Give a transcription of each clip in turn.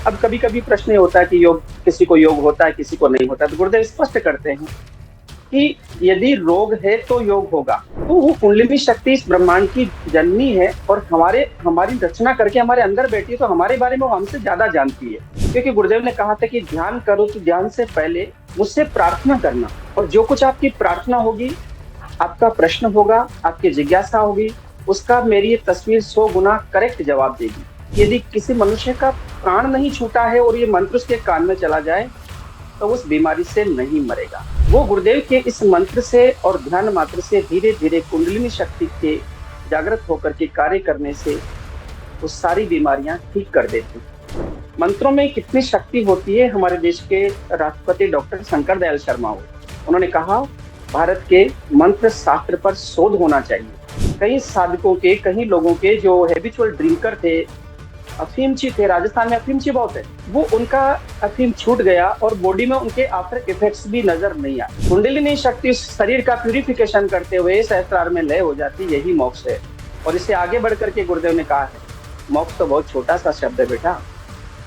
अब कभी कभी प्रश्न ये होता है कि योग किसी को योग होता है, किसी को नहीं होता, तो गुरुदेव स्पष्ट करते हैं कि यदि रोग है तो योग होगा। तो वो कुंडलिनी शक्ति इस ब्रह्मांड की जननी है और हमारे हमारी रचना करके हमारे अंदर बैठी है, तो हमारे बारे में वो हमसे ज्यादा जानती है। क्योंकि गुरुदेव ने कहा था कि ध्यान करो तो ध्यान से पहले मुझसे प्रार्थना करना, और जो कुछ आपकी प्रार्थना होगी, आपका प्रश्न होगा, आपकी जिज्ञासा होगी, उसका मेरी ये तस्वीर 100 गुना करेक्ट जवाब देगी। यदि किसी मनुष्य का प्राण नहीं छूटा है और ये मंत्र उसके कान में चला जाए, तो उस बीमारी से नहीं मरेगा। वो गुरुदेव के इस मंत्र से और ध्यान मात्र से धीरे धीरे कुंडलिनी शक्ति के जागृत होकर के कार्य करने से वो सारी बीमारियां ठीक कर देती हैं। मंत्रों में कितनी शक्ति होती है, हमारे देश के राष्ट्रपति डॉक्टर शंकर दयाल शर्मा हुए, उन्होंने कहा भारत के मंत्र शास्त्र पर शोध होना चाहिए। कई साधकों के, कई लोगों के जो हैबिचुअल ड्रिंकर थे, अफीमची थे, राजस्थान में अफीमची बहुत है, वो उनका अफीम छूट गया और बॉडी में उनके आफ्टर इफेक्ट्स भी नजर नहीं आए। कुंडलिनी शक्ति शरीर का प्यूरिफिकेशन करते हुए सहस्त्रार में लय हो जाती, यही मोक्ष है। और इससे आगे बढ़ करके गुरुदेव ने कहा है, मोक्ष तो बहुत छोटा सा शब्द है बेटा,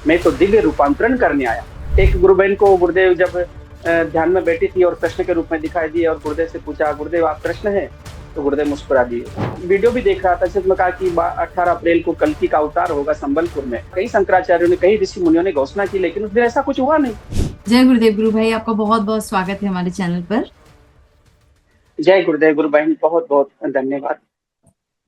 मैं तो दिव्य रूपांतरण करने आया। एक गुरु बहन को गुरुदेव जब ध्यान में बैठी थी और कृष्ण के रूप में दिखाई दिए और गुरुदेव से पूछा, गुरुदेव आप कृष्ण है? तो गुरुदेव मुस्कुरा दिए। वीडियो भी देख रहा था, जिसमें कहा कि 18 अप्रैल को कल्कि का अवतार होगा संबलपुर में। कई शंकराचार्यों ने, कई ऋषि मुनियों ने घोषणा की, लेकिन उस दिन ऐसा कुछ हुआ नहीं। जय गुरुदेव गुरु भाई, आपका बहुत बहुत स्वागत है हमारे चैनल पर। जय गुरुदेव गुरु बहन, बहुत बहुत धन्यवाद।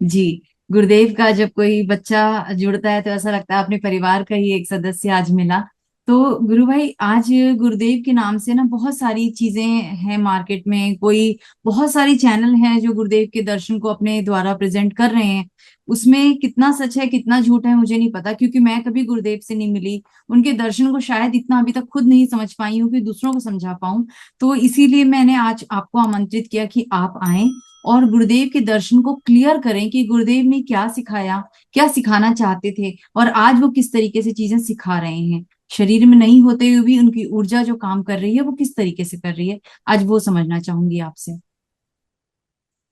जी। गुरुदेव का जब कोई बच्चा जुड़ता है तो ऐसा लगता है अपने परिवार का ही एक सदस्य आज मिला। तो गुरु भाई, आज गुरुदेव के नाम से ना बहुत सारी चीजें हैं मार्केट में, कोई बहुत सारी चैनल हैं जो गुरुदेव के दर्शन को अपने द्वारा प्रेजेंट कर रहे हैं। उसमें कितना सच है कितना झूठ है मुझे नहीं पता, क्योंकि मैं कभी गुरुदेव से नहीं मिली। उनके दर्शन को शायद इतना अभी तक खुद नहीं समझ पाई हूँ कि दूसरों को समझा पाऊं। तो इसीलिए मैंने आज आपको आमंत्रित किया कि आप आएं और गुरुदेव के दर्शन को क्लियर करें कि गुरुदेव ने क्या सिखाया, क्या सिखाना चाहते थे, और आज वो किस तरीके से चीजें सिखा रहे हैं। शरीर में नहीं होते हुए भी उनकी ऊर्जा जो काम कर रही है वो किस तरीके से कर रही है, आज वो समझना चाहूंगी आपसे।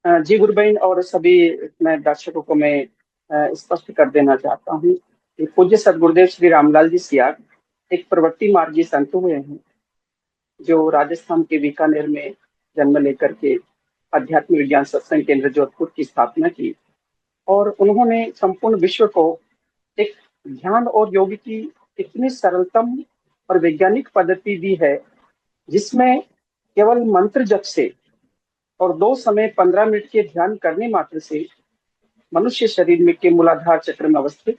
जी गुरु बहन और सभी मैं दर्शकों को मैं स्पष्ट कर देना चाहता हूँ कि पूज्य सदगुरुदेव श्री रामलाल जी सियार एक प्रवृत्ति मार्गी संत हुए हैं, जो राजस्थान के बीकानेर में जन्म लेकर के अध्यात्म विज्ञान सत्संग केंद्र जोधपुर की स्थापना की। और उन्होंने संपूर्ण विश्व को एक ध्यान और योग की इतनी सरलतम और वैज्ञानिक पद्धति दी है, जिसमें केवल मंत्र जप से और 2 समय 15 मिनट के ध्यान करने मात्र से मनुष्य शरीर में के मूलाधार चक्र में अवस्थित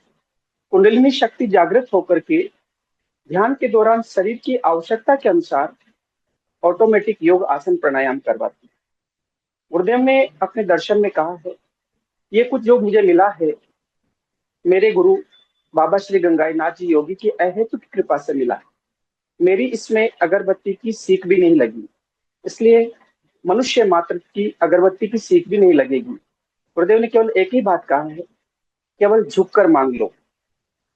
कुंडलिनी शक्ति जागृत होकर के ध्यान के दौरान शरीर की आवश्यकता के अनुसार ऑटोमेटिक योग आसन प्राणायाम करवाती है। गुरुदेव ने अपने दर्शन में कहा है, ये कुछ जो मुझे मिला है मेरे गुरु बाबा श्री गंगाईनाथ जी योगी की अहेतुक कृपा से मिला है। मेरी इसमें अगरबत्ती की सीख भी नहीं लगी, इसलिए मनुष्य मात्र की अगरबत्ती की सीख भी नहीं लगेगी। गुरुदेव ने केवल एक ही बात कहा है, केवल झुककर मांग लो।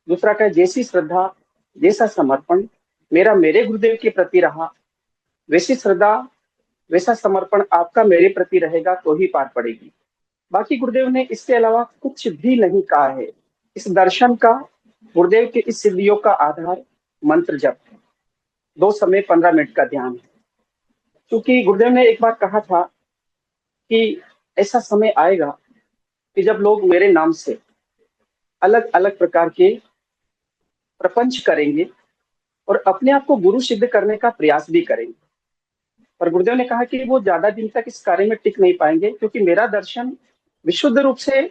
दूसरा कहे, जैसी श्रद्धा जैसा समर्पण मेरा मेरे गुरुदेव के प्रति रहा, वैसी श्रद्धा वैसा समर्पण आपका मेरे प्रति रहेगा तो ही पार पड़ेगी। बाकी गुरुदेव ने इसके अलावा कुछ भी नहीं कहा है। इस दर्शन का, गुरुदेव के इस सिद्धियों का आधार मंत्र जप है, 2 समय 15 मिनट का ध्यान है। क्योंकि गुरुदेव ने एक बार कहा था कि ऐसा समय आएगा कि जब लोग मेरे नाम से अलग अलग प्रकार के प्रपंच करेंगे और अपने आप को गुरु सिद्ध करने का प्रयास भी करेंगे। पर गुरुदेव ने कहा कि वो ज्यादा दिन तक इस कार्य में टिक नहीं पाएंगे, क्योंकि मेरा दर्शन विशुद्ध रूप से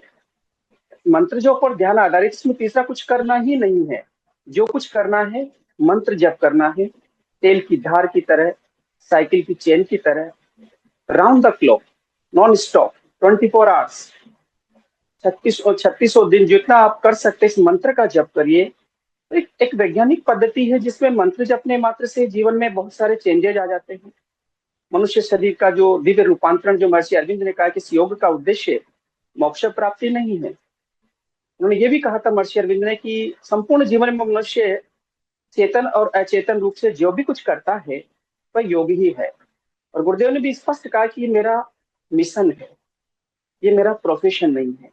मंत्र जप पर ध्यान आधारित, इसमें तीसरा कुछ करना ही नहीं है। जो कुछ करना है मंत्र जप करना है, तेल की धार की तरह, साइकिल की चेन की तरह, round the clock, non stop, 24 hours, 3600 दिन जितना आप कर सकते इस मंत्र का जप करिए। एक वैज्ञानिक पद्धति है, जिसमें मंत्र जपने मात्र से जीवन में बहुत सारे चेंजेज आ जाते हैं। मनुष्य शरीर का जो दिव्य रूपांतरण, जो महर्षि अरविंद ने कहा कि इस योग का उद्देश्य मोक्ष प्राप्ति नहीं है। उन्होंने ये भी कहा था महर्षि अरविंद ने कि संपूर्ण जीवन में मनुष्य चेतन और अचेतन रूप से जो भी कुछ करता है वह योग ही है। और गुरुदेव ने भी स्पष्ट कहा कि ये मेरा मिशन है, ये मेरा प्रोफेशन नहीं है।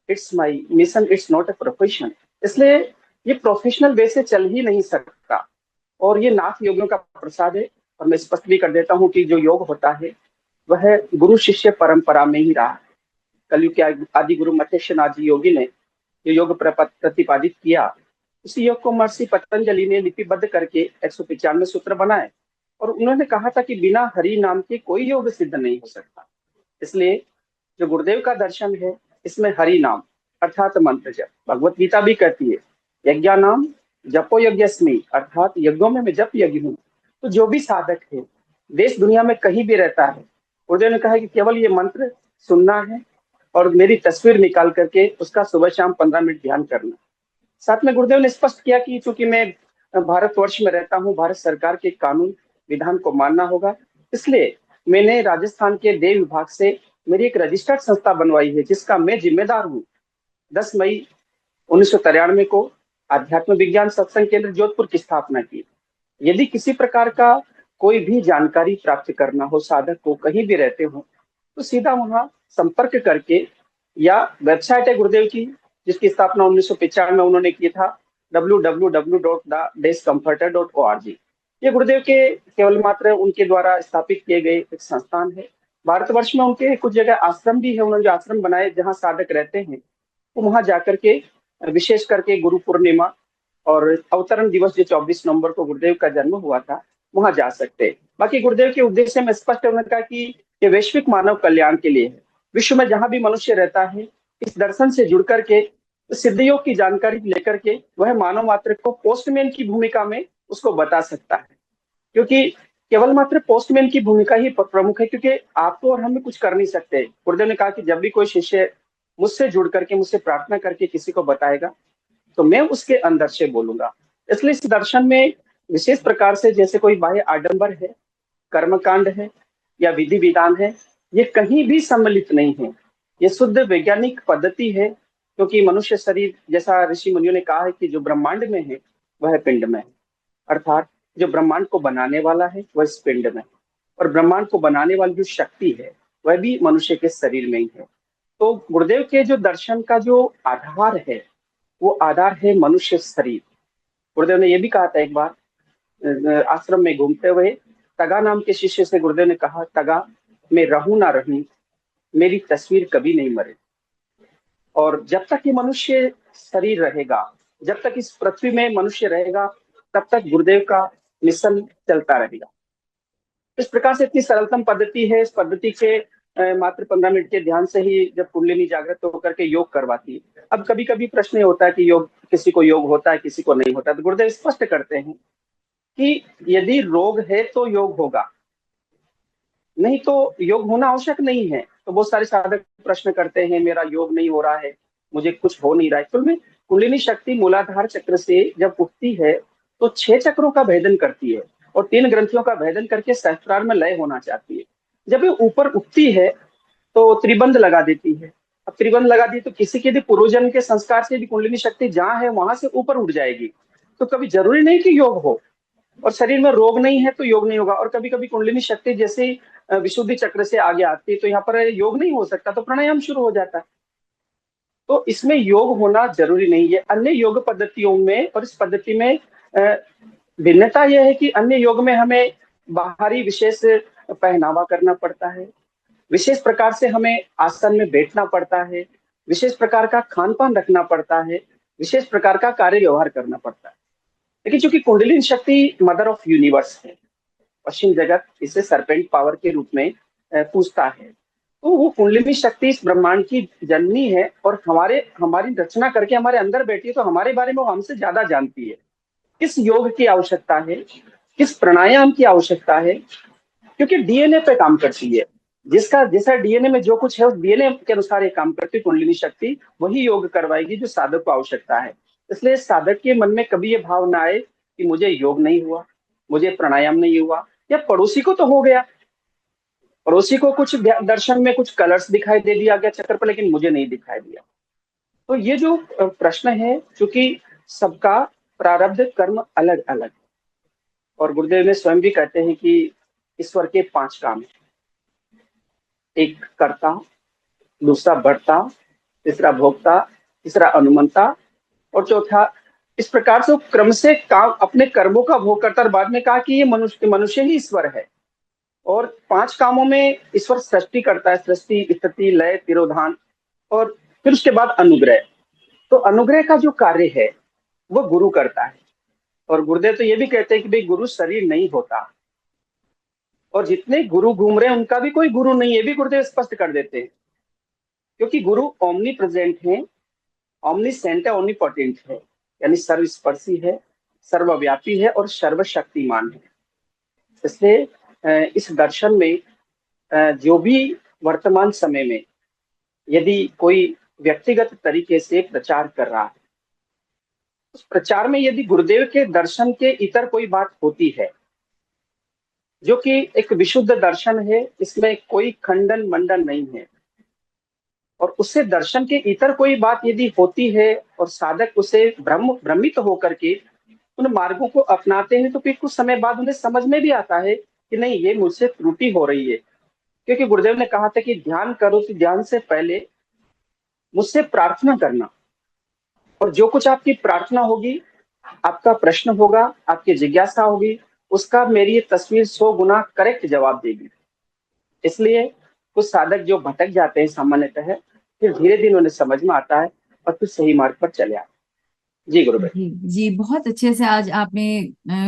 It's my mission, it's not a profession. इसलिए ये प्रोफेशनल वे से चल ही नहीं सकता, और ये नाथ योगियों का प्रसाद है। और मैं स्पष्ट भी कर देता हूँ कि जो योग होता है वह गुरु शिष्य परंपरा में ही रहा है। कलयुग के आदि गुरु मतेश्वर जी योगी ने जो योग प्रतिपादित किया, उसी योग को महर्षि पतंजलि ने लिपिबद्ध करके 195 सूत्र बनाए, और उन्होंने कहा था कि बिना हरि नाम के कोई योग सिद्ध नहीं हो सकता। इसलिए जो गुरुदेव का दर्शन है, इसमें हरि नाम अर्थात मंत्र जप, भगवत गीता भी कहती है यज्ञा नाम जपो यज्ञस्मि, अर्थात यज्ञों में मैं जप यज्ञ हूँ। तो जो भी साधक है, देश दुनिया में कहीं भी रहता है, गुरुदेव ने कहा है कि केवल ये मंत्र सुनना है और मेरी तस्वीर निकाल करके उसका सुबह शाम 15 मिनट ध्यान करना। साथ में गुरुदेव ने स्पष्ट किया कि चूंकि मैं भारतवर्ष में रहता हूँ, भारत सरकार के कानून विधान को मानना होगा, इसलिए मैंने राजस्थान के देव विभाग से मेरी एक रजिस्टर्ड संस्था बनवाई है, जिसका मैं जिम्मेदार हूँ। 10 मई 1993 को आध्यात्म विज्ञान सत्संग केंद्र जोधपुर की स्थापना की। यदि किसी प्रकार का कोई भी जानकारी प्राप्त करना हो साधक को, कहीं भी रहते हो, तो सीधा वहां संपर्क करके, या वेबसाइट है गुरुदेव की जिसकी स्थापना 1995 में उन्होंने की था, www.the-comforter.org। ये गुरुदेव के केवल मात्र उनके द्वारा स्थापित किए गए एक संस्थान है। भारतवर्ष में उनके कुछ जगह आश्रम भी है, उन्होंने जो आश्रम बनाए जहाँ साधक रहते हैं, तो वहां जाकर के विशेष करके गुरु पूर्णिमा और अवतरण दिवस जो 24 नवंबर को गुरुदेव का जन्म हुआ था, वहां जा सकते हैं। बाकी गुरुदेव के उद्देश्य में स्पष्ट है, उन्होंने कहा कि ये वैश्विक मानव कल्याण के लिए है। विश्व में जहां भी मनुष्य रहता है, इस दर्शन से जुड़ करके, सिद्धियों की जानकारी लेकर के, वह मानव मात्र को पोस्टमैन की भूमिका में उसको बता सकता है। क्योंकि केवल मात्र पोस्टमैन की भूमिका ही प्रमुख है, क्योंकि आप तो और हम कुछ कर नहीं सकते। गुरुदेव ने कहा कि जब भी कोई शिष्य मुझसे जुड़ करके, मुझसे प्रार्थना करके किसी को बताएगा, तो मैं उसके अंदर से बोलूंगा। इसलिए इस दर्शन में विशेष प्रकार से जैसे कोई बाह्य आडंबर है, कर्मकांड है या विधि विधान है, ये कहीं भी सम्मिलित नहीं है। ये शुद्ध वैज्ञानिक पद्धति है, क्योंकि मनुष्य शरीर, जैसा ऋषि मुनियों ने कहा है कि जो ब्रह्मांड में है वह पिंड में है, अर्थात जो ब्रह्मांड को बनाने वाला है वह इस पिंड में है, और ब्रह्मांड को बनाने वाली जो शक्ति है वह भी मनुष्य के शरीर में ही है। तो गुरुदेव के जो दर्शन का जो आधार है, वो आधार है मनुष्य शरीर। गुरुदेव ने यह भी कहा था एक बार आश्रम में घूमते हुए, तगा नाम के शिष्य से गुरुदेव ने कहा, तगा मैं रहूं ना रहूं, मेरी तस्वीर कभी नहीं मरे। और जब तक ये मनुष्य शरीर रहेगा, जब तक इस पृथ्वी में मनुष्य रहेगा, तब तक गुरुदेव का मिशन चलता रहेगा। इस प्रकार से इतनी सरलतम पद्धति है। इस पद्धति के मात्र 15 मिनट के ध्यान से ही जब कुंडलिनी जागृत होकर के योग करवाती है। अब कभी कभी प्रश्न होता है कि योग, किसी को योग होता है, किसी को नहीं होता, तो गुरुदेव स्पष्ट करते हैं कि यदि रोग है तो योग होगा, नहीं तो योग होना आवश्यक नहीं है। तो बहुत सारे साधक प्रश्न करते हैं, मेरा योग नहीं हो रहा है, मुझे कुछ हो नहीं रहा है। तो में कुंडलिनी शक्ति मूलाधार चक्र से जब उठती है तो 6 चक्रों का भेदन करती है, और 3 ग्रंथियों का भेदन करके सहस्त्रार में लय होना चाहती है। जब ये ऊपर उठती है तो त्रिबंध लगा देती है। अब त्रिबंध लगा दी तो किसी के भी पूर्वजन्म के संस्कार से भी कुंडलिनी शक्ति जहां है वहां से ऊपर उठ जाएगी। तो कभी जरूरी नहीं कि योग हो, और शरीर में रोग नहीं है तो योग नहीं होगा। और कभी कभी कुंडलिनी शक्ति जैसे विशुद्धि चक्र से आगे आती है तो यहाँ पर योग नहीं हो सकता, तो प्राणायाम शुरू हो जाता है। तो इसमें योग होना जरूरी नहीं है। अन्य योग पद्धतियों में और इस पद्धति में भिन्नता यह है कि अन्य योग में हमें बाहरी विशेष पहनावा करना पड़ता है, विशेष प्रकार से हमें आसन में बैठना पड़ता है, विशेष प्रकार का खान पान रखना पड़ता है, विशेष प्रकार का कार्य व्यवहार करना पड़ता है। लेकिन चूंकि कुंडलिनी शक्ति मदर ऑफ यूनिवर्स है, पश्चिम जगत इसे सरपेंट पावर के रूप में पूछता है, तो वो कुंडलिनी शक्ति इस ब्रह्मांड की जननी है, और हमारी रचना करके हमारे अंदर बैठी है, तो हमारे बारे में वो हमसे ज्यादा जानती है। किस योग की आवश्यकता है, किस प्राणायाम की आवश्यकता है, क्योंकि डीएनए पे काम करती है। जिसका जैसा डीएनए में जो कुछ है उस डीएनए के अनुसार ये काम करती है कुंडलिनी शक्ति, वही योग करवाएगी जो साधक को आवश्यकता है। इसलिए साधक के मन में कभी ये भाव ना आए कि मुझे योग नहीं हुआ, मुझे प्राणायाम नहीं हुआ, या पड़ोसी को तो हो गया, पड़ोसी को कुछ दर्शन में कुछ कलर्स दिखाई दे दिया गया चक्कर पर, लेकिन मुझे नहीं दिखाई दिया। तो ये जो प्रश्न है, क्योंकि सबका प्रारब्ध कर्म अलग अलग, और गुरुदेव ने स्वयं भी कहते हैं कि ईश्वर के 5 काम है, एक कर्ता, दूसरा भर्ता, तीसरा भोक्ता, तीसरा अनुमंता, और चौथा इस प्रकार से वो क्रम से काम अपने कर्मों का भोग करता, और बाद में कहा कि ये मनुष्य मनुष्य ही ईश्वर है। और 5 कामों में ईश्वर सृष्टि करता है, सृष्टि, स्थिति, लय, तिरोधान, और फिर उसके बाद अनुग्रह। तो अनुग्रह का जो कार्य है वो गुरु करता है। और गुरुदेव तो ये भी कहते हैं कि भाई गुरु शरीर नहीं होता, और जितने गुरु घूम रहे हैं उनका भी कोई गुरु नहीं है, ये भी गुरुदेव स्पष्ट कर देते हैं। क्योंकि गुरु ओमनी प्रेजेंट है, ओमनीसेंट है, ओमनीपोटेंट है, यानी सर्वस्पर्शी है, सर्वव्यापी है और सर्वशक्तिमान है। इसलिए इस दर्शन में जो भी वर्तमान समय में यदि कोई व्यक्तिगत तरीके से प्रचार कर रहा है, उस प्रचार में यदि गुरुदेव के दर्शन के इतर कोई बात होती है, जो कि एक विशुद्ध दर्शन है, इसमें कोई खंडन मंडन नहीं है, और उससे दर्शन के इतर कोई बात यदि होती है और साधक उसे भ्रमित होकर के उन मार्गों को अपनाते हैं, तो फिर कुछ समय बाद उन्हें समझ में भी आता है कि नहीं, ये मुझसे त्रुटि हो रही है। क्योंकि गुरुदेव ने कहा था कि ध्यान करो तो ध्यान से पहले मुझसे प्रार्थना करना, और जो कुछ आपकी प्रार्थना होगी, आपका प्रश्न होगा, आपकी जिज्ञासा होगी, उसका मेरी ये तस्वीर 100 गुना करेक्ट जवाब देगी। इसलिए कुछ साधक जो भटक जाते हैं सामान्यतः, फिर धीरे धीरे उन्हें समझ में आता है और फिर सही मार्ग पर चले आते हैं। जी गुरुदेव। जी जी, बहुत अच्छे से आज आपने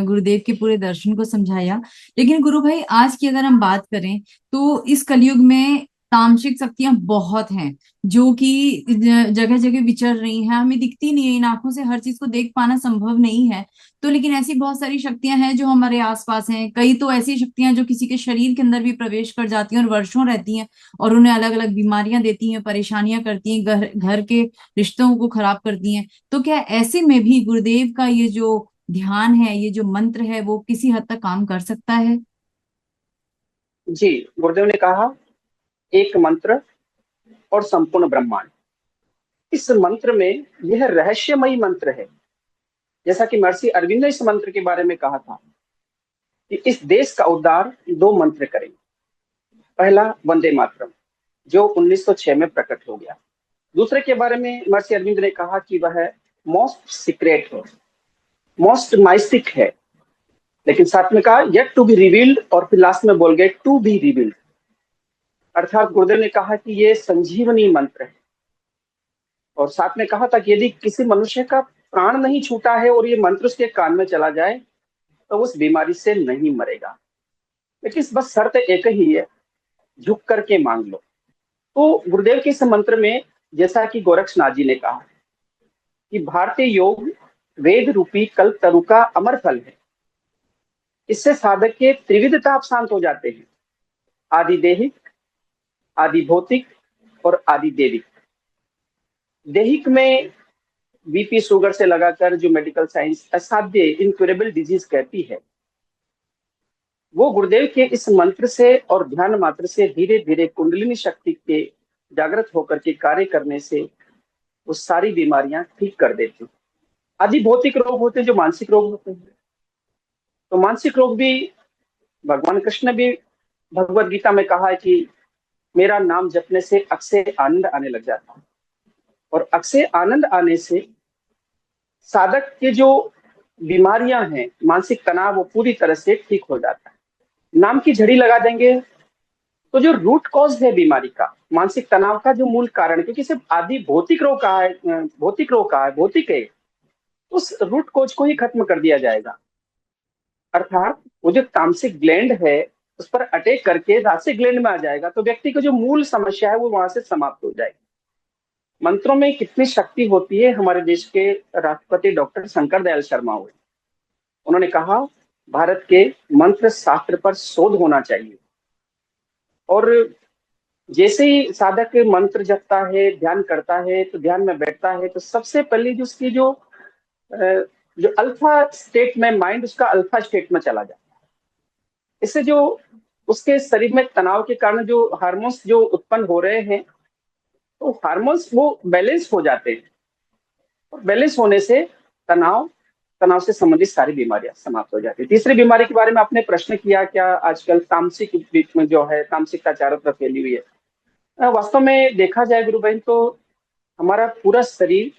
गुरुदेव के पूरे दर्शन को समझाया। लेकिन गुरु भाई, आज की अगर हम बात करें तो इस कलयुग में तामसिक शक्तियां बहुत हैं जो कि जगह जगह विचर रही हैं, हमें दिखती नहीं है, इन आंखों से हर चीज को देख पाना संभव नहीं है। तो लेकिन ऐसी बहुत सारी शक्तियां हैं जो हमारे आसपास हैं। कई तो ऐसी शक्तियां जो किसी के शरीर के अंदर भी प्रवेश कर जाती हैं और वर्षों रहती हैं और उन्हें अलग अलग बीमारियां देती हैं, परेशानियां करती हैं, घर घर के रिश्तों को खराब करती हैं। तो क्या ऐसे में भी गुरुदेव का ये जो ध्यान है, ये जो मंत्र है, वो किसी हद तक काम कर सकता है? जी, गुरुदेव ने कहा एक मंत्र और संपूर्ण ब्रह्मांड। इस मंत्र में यह रहस्यमयी मंत्र है। जैसा कि महर्षि अरविंद ने इस मंत्र के बारे में कहा था कि इस देश का उद्धार 2 मंत्र करेंगे। पहला वंदे मातरम, जो 1906 में प्रकट हो गया। दूसरे के बारे में महर्षि अरविंद ने कहा कि वह मोस्ट सीक्रेट है, मोस्ट माइस्टिक है, लेकिन साथ में कहा येट टू बी रिवील्ड, और फिर लास्ट में बोल गए टू बी रिवील्ड। अर्थात गुरुदेव ने कहा कि ये संजीवनी मंत्र है, और साथ में कहा था कि यदि किसी मनुष्य का प्राण नहीं छूटा है और ये मंत्र उसके कान में चला जाए, तो उस बीमारी से नहीं मरेगा। लेकिन बस शर्त एक ही है, झुक करके मांग लो। तो गुरुदेव के इस मंत्र में, जैसा कि गोरक्षनाथ जी ने कहा कि भारतीय योग वेद रूपी कल्प तरु का अमर फल है। इससे साधक के त्रिविध ताप शांत हो जाते हैं, आदि देहिक, आदि भौतिक और आदि देविक। देहिक में बीपी शुगर से लगाकर जो मेडिकल साइंस असाध्य इनक्यूरेबल डिजीज कहती है, वो गुरुदेव के इस मंत्र से और ध्यान मात्र से धीरे धीरे कुंडलिनी शक्ति के जागृत होकर के कार्य करने से वो सारी बीमारियां ठीक कर देती हैं। आदि भौतिक रोग होते हैं, जो मानसिक रोग होते हैं। तो मानसिक रोग भी भगवान कृष्ण ने भी भगवत गीता में कहा है कि मेरा नाम जपने से अक्षय आनंद आने लग जाता है, और अक्षय आनंद आने से साधक के जो बीमारियां हैं, मानसिक तनाव, वो पूरी तरह से ठीक हो जाता है। नाम की झड़ी लगा देंगे तो जो रूट कॉज है बीमारी का, मानसिक तनाव का जो मूल कारण, क्योंकि सिर्फ आदि भौतिक रोग का है, भौतिक रोग का है, भौतिक है, उस रूट कॉज को ही खत्म कर दिया जाएगा। अर्थात वो जो तामसिक ग्लैंड है उस पर अटैक करके रासिक ग्लैंड में आ जाएगा, तो व्यक्ति की जो मूल समस्या है वो वहां से समाप्त हो जाएगी। मंत्रों में कितनी शक्ति होती है। हमारे देश के राष्ट्रपति डॉक्टर शंकर दयाल शर्मा हुए, उन्होंने कहा भारत के मंत्र शास्त्र पर शोध होना चाहिए। और जैसे ही साधक मंत्र जपता है, ध्यान करता है, तो ध्यान में बैठता है, तो सबसे पहले जो उसकी जो अल्फा स्टेट में माइंड, उसका अल्फा स्टेट में चला जाता है। इससे जो उसके शरीर में तनाव के कारण जो हार्मोन्स जो उत्पन्न हो रहे हैं, तो हार्मोन्स वो बैलेंस हो जाते हैं, और बैलेंस होने से तनाव तनाव से संबंधित सारी बीमारियां समाप्त हो जाती है। तीसरी बीमारी के बारे में आपने प्रश्न किया, क्या आजकल तामसिक बीच में जो है, तामसिकता चारों तरफ फैली हुई है। वास्तव में देखा जाए गुरु बहन, तो हमारा पूरा शरीर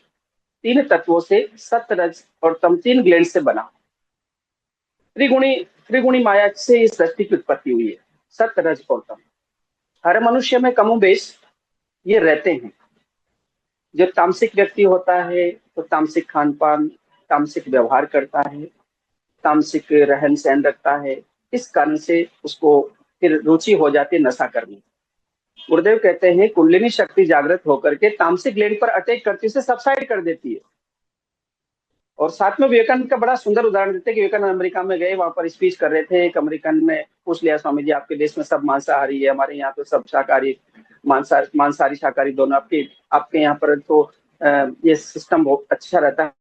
तीन तत्वों से सत, रज और तम, तीन ग्लैंड से बना। त्रिगुणी त्रिगुणी माया से इस सृष्टि की उत्पत्ति हुई है, सत, रज और तम। हर मनुष्य में कमोबेश ये रहते हैं। जो तामसिक व्यक्ति होता है तो तामसिक खान पान, तामसिक व्यवहार करता है, तामसिक रहन सहन रखता है। इस कारण से उसको फिर रुचि हो जाती है नशा करने। गुरुदेव कहते हैं कुंडलिनी शक्ति जागृत होकर के तामसिक ग्लैंड पर अटैक करती है, उसे सबसाइड कर देती है। और साथ में विवेकानंद का बड़ा सुंदर उदाहरण देते हैं कि विवेकानंद अमेरिका में गए, वहां पर स्पीच कर रहे थे। एक अमेरिकन ने पूछ लिया, स्वामी जी आपके देश में सब मांसाहारी है, हमारे यहाँ तो सब शाकाहारी, मांसाहारी शाकाहारी दोनों। आपके आपके यहाँ पर तो ये सिस्टम बहुत अच्छा रहता है,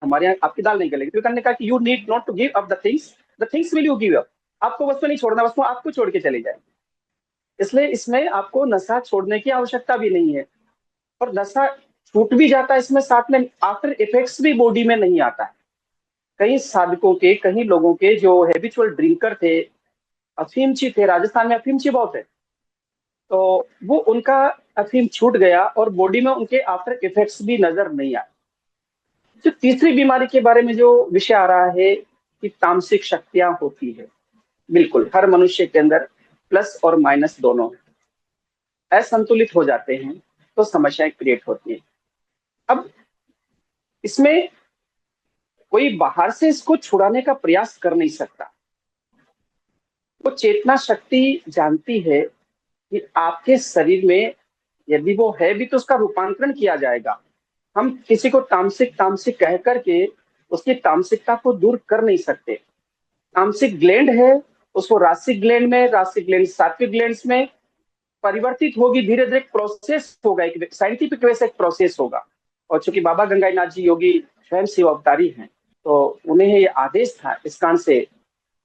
हमारे यहाँ आपकी दाल नहीं गलेगी। विवेकानंद ने कहा कि you need not to give up the things will you give up. आपको वस्तु नहीं छोड़ना, वस्तु आपको छोड़ के चली जाए। इसलिए इसमें आपको नशा छोड़ने की आवश्यकता भी नहीं है। और नशा छूट भी जाता है इसमें, साथ में आफ्टर इफेक्ट्स भी बॉडी में नहीं आता है। कई साधकों के, कई लोगों के जो हैबिचुअल ड्रिंकर थे, अफीमची थे, राजस्थान में अफीमची बहुत है, तो वो उनका अफीम छूट गया और बॉडी में उनके आफ्टर इफेक्ट्स भी नजर नहीं आए। जो तीसरी बीमारी के बारे में जो विषय आ रहा है कि तामसिक शक्तियां होती है, बिल्कुल हर मनुष्य के अंदर प्लस और माइनस दोनों असंतुलित हो जाते हैं तो समस्याएं क्रिएट होती है। अब इसमें कोई बाहर से इसको छुड़ाने का प्रयास कर नहीं सकता। वो चेतना शक्ति जानती है कि आपके शरीर में यदि वो है भी तो उसका रूपांतरण किया जाएगा। हम किसी को तामसिक तामसिक कह करके उसकी तामसिकता को दूर कर नहीं सकते। तामसिक ग्लैंड है, उसको रासिक ग्लैंड में, रासिक ग्लैंड सात्विक ग्लैंड में परिवर्तित होगी। धीरे धीरे एक प्रोसेस होगा, एक साइंटिफिक वे से एक प्रोसेस होगा। और चूंकि बाबा गंगाईनाथ जी योगी स्वयं शिव अवतारी हैं, तो उन्हें ये आदेश था। इस कारण से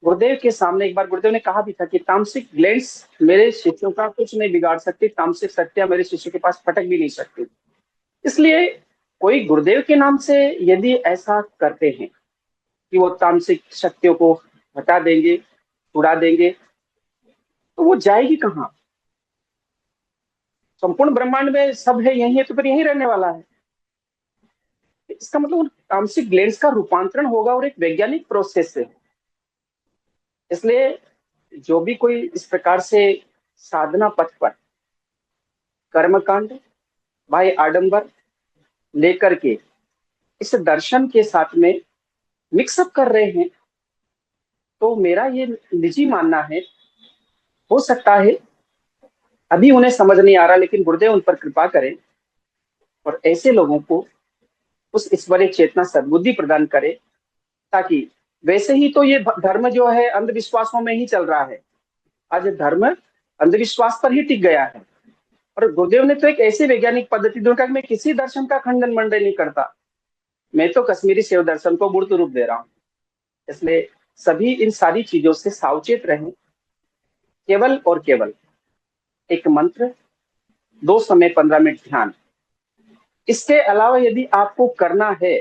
गुरुदेव के सामने एक बार गुरुदेव ने कहा भी था कि तामसिक ग्लैंड्स मेरे शिष्यों का कुछ नहीं बिगाड़ सकती, तामसिक शक्तियां मेरे शिष्यों के पास पटक भी नहीं सकती। इसलिए कोई गुरुदेव के नाम से यदि ऐसा करते हैं कि वो तामसिक शक्तियों को हटा देंगे, उड़ा देंगे, तो वो जाएगी कहाँ? संपूर्ण ब्रह्मांड में सब है, यही है, तो फिर यही रहने वाला है। इसका मतलब उन तामसिक ग्लैंड्स का रूपांतरण होगा और एक वैज्ञानिक प्रोसेस से। इसलिए जो भी कोई इस प्रकार से साधना पथ पर कर्मकांड, बाह्य आडंबर लेकर के इस दर्शन के साथ में मिक्सअप कर रहे हैं, तो मेरा ये निजी मानना है, हो सकता है अभी उन्हें समझ नहीं आ रहा, लेकिन गुरुदेव उन पर कृपा करें और ऐसे लोगों को उस ईश्वरीय चेतना सद्बुद्धि प्रदान करे, ताकि वैसे ही तो ये धर्म जो है अंधविश्वासों में ही चल रहा है। आज धर्म अंधविश्वास पर ही टिक गया है। और गुरुदेव ने तो एक ऐसी वैज्ञानिक पद्धति दूंगा कि मैं किसी दर्शन का खंडन मंडन नहीं करता, मैं तो कश्मीरी शिव दर्शन को मूर्त रूप दे रहा हूं। इसलिए सभी इन सारी चीजों से सावचेत रहें। केवल और केवल एक मंत्र, 2 समय 15 मिनट ध्यान, इसके अलावा यदि आपको करना है